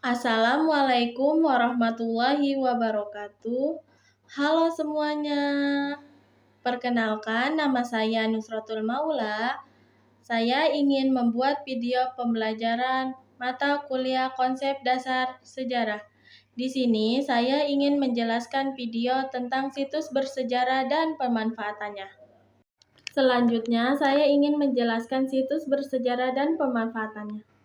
Assalamualaikum warahmatullahi wabarakatuh. Halo semuanya. Perkenalkan, nama saya Nusratul Maula. Saya ingin membuat video pembelajaran mata kuliah konsep dasar sejarah. Di sini saya ingin menjelaskan video tentang situs bersejarah dan pemanfaatannya. Selanjutnya, saya ingin menjelaskan situs bersejarah dan pemanfaatannya.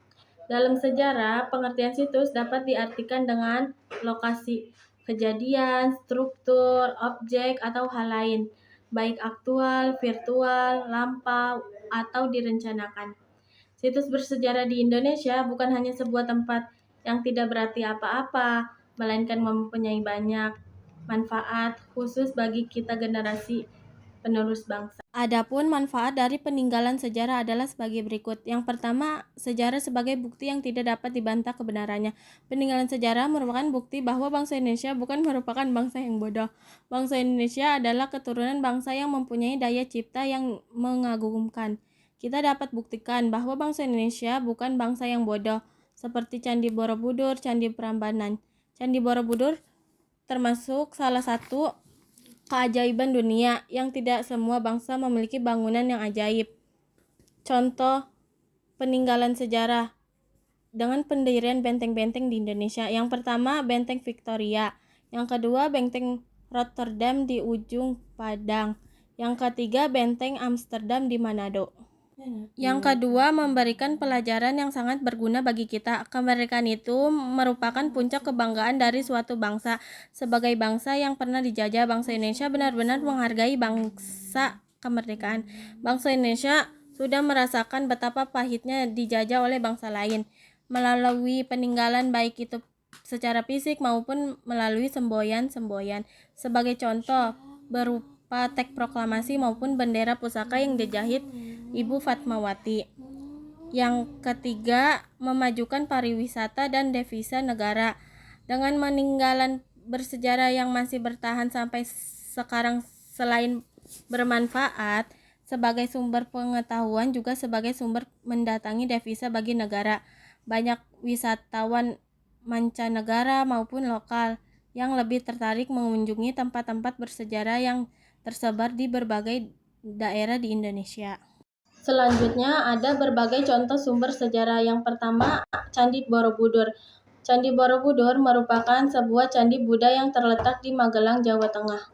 Dalam sejarah, pengertian situs dapat diartikan dengan lokasi, kejadian, struktur, objek, atau hal lain, baik aktual, virtual, lampau, atau direncanakan. Situs bersejarah di Indonesia bukan hanya sebuah tempat yang tidak berarti apa-apa, melainkan mempunyai banyak manfaat khusus bagi kita generasi penerus bangsa. Adapun manfaat dari peninggalan sejarah adalah sebagai berikut. Yang pertama, sejarah sebagai bukti yang tidak dapat dibantah kebenarannya. Peninggalan sejarah merupakan bukti bahwa bangsa Indonesia bukan merupakan bangsa yang bodoh. Bangsa Indonesia adalah keturunan bangsa yang mempunyai daya cipta yang mengagumkan. Kita dapat buktikan bahwa bangsa Indonesia bukan bangsa yang bodoh, seperti Candi Borobudur, Candi Prambanan. Candi Borobudur termasuk salah satu keajaiban dunia yang tidak semua bangsa memiliki bangunan yang ajaib. Contoh peninggalan sejarah dengan pendirian benteng-benteng di Indonesia. Yang pertama, Benteng Victoria. Yang kedua, Benteng Rotterdam di ujung Padang. Yang ketiga, Benteng Amsterdam di Manado. Yang kedua, memberikan pelajaran yang sangat berguna bagi kita. Kemerdekaan itu merupakan puncak kebanggaan dari suatu bangsa. Sebagai bangsa yang pernah dijajah, bangsa Indonesia benar-benar menghargai bangsa kemerdekaan. Bangsa Indonesia sudah merasakan betapa pahitnya dijajah oleh bangsa lain, melalui peninggalan baik itu secara fisik maupun melalui semboyan-semboyan. Sebagai contoh, berupa teks proklamasi maupun bendera pusaka yang dijahit Ibu Fatmawati. Yang ketiga, memajukan pariwisata dan devisa negara. Dengan peninggalan bersejarah yang masih bertahan sampai sekarang, selain bermanfaat sebagai sumber pengetahuan, juga sebagai sumber mendatangi devisa bagi negara. Banyak wisatawan mancanegara maupun lokal yang lebih tertarik mengunjungi tempat-tempat bersejarah yang tersebar di berbagai daerah di Indonesia. Selanjutnya ada berbagai contoh sumber sejarah. Yang pertama, Candi Borobudur. Candi Borobudur merupakan sebuah candi Buddha yang terletak di Magelang, Jawa Tengah.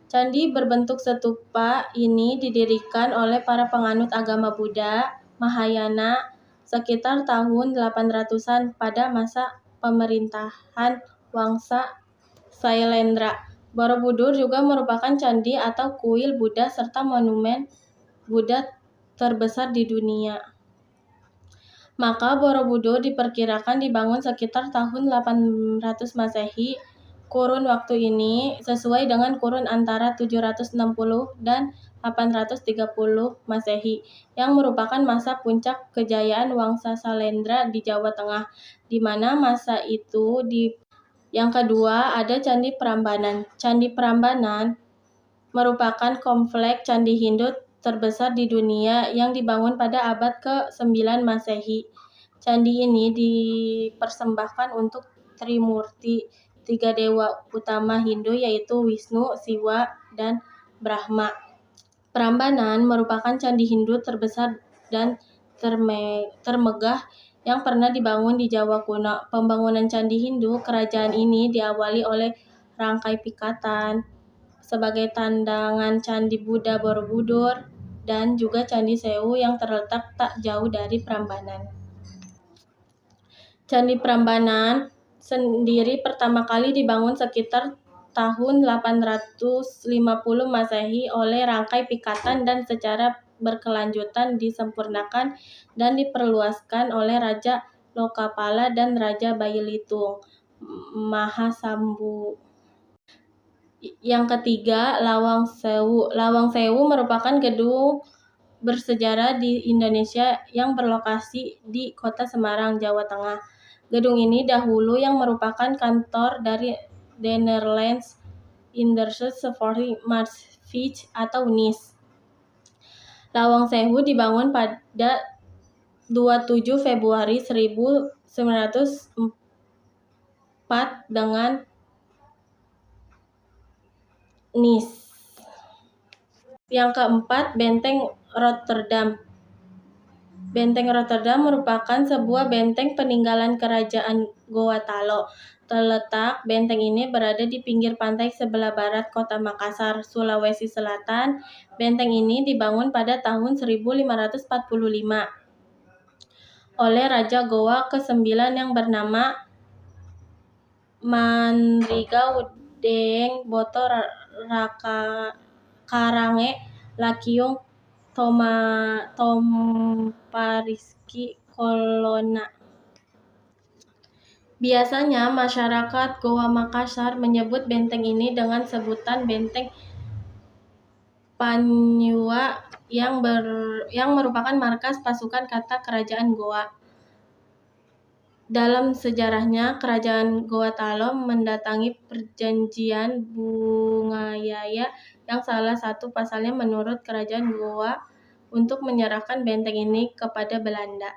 Candi berbentuk stupa ini didirikan oleh para penganut agama Buddha Mahayana sekitar tahun 800-an pada masa pemerintahan Wangsa Sailendra. Borobudur juga merupakan candi atau kuil Buddha serta monumen Buddha terbesar di dunia. Maka Borobudur diperkirakan dibangun sekitar tahun 800 Masehi. Kurun waktu ini sesuai dengan kurun antara 760 dan 830 Masehi, yang merupakan masa puncak kejayaan Wangsa Salendra di Jawa Tengah, di mana masa itu Yang kedua ada Candi Prambanan. Candi Prambanan merupakan kompleks candi Hindu terbesar di dunia yang dibangun pada abad ke-9 Masehi. Candi ini dipersembahkan untuk Trimurti, tiga dewa utama Hindu yaitu Wisnu, Siwa, dan Brahma. Prambanan merupakan candi Hindu terbesar dan termegah yang pernah dibangun di Jawa kuno. Pembangunan candi Hindu kerajaan ini diawali oleh rangkai pikatan sebagai tandangan Candi Buddha Borobudur dan juga Candi Sewu yang terletak tak jauh dari Prambanan. Candi Prambanan sendiri pertama kali dibangun sekitar tahun 850 Masehi oleh rangkai pikatan dan secara berkelanjutan disempurnakan dan diperluaskan oleh Raja Lokapala dan Raja Bailitung Mahasambu. Yang ketiga, Lawang Sewu. Lawang Sewu merupakan gedung bersejarah di Indonesia yang berlokasi di Kota Semarang, Jawa Tengah. Gedung ini dahulu yang merupakan kantor dari The Netherlands Industries Foreign Marseille atau NIS. Lawang Sewu dibangun pada 27 Februari 1904 dengan Nice. Yang keempat, Benteng Rotterdam. Benteng Rotterdam merupakan sebuah benteng peninggalan kerajaan Goa Talo. Benteng ini berada di pinggir pantai sebelah barat kota Makassar, Sulawesi Selatan. Benteng ini dibangun pada tahun 1545 oleh Raja Goa ke-9 yang bernama Mandriga Boto Karange Lakiung Tompariski Kolona. Biasanya masyarakat Goa Makassar menyebut benteng ini dengan sebutan Benteng Panyua yang merupakan markas pasukan kata kerajaan Goa. Dalam sejarahnya, kerajaan Goa Talo mendatangi perjanjian Bungayaya yang salah satu pasalnya menurut kerajaan Goa untuk menyerahkan benteng ini kepada Belanda.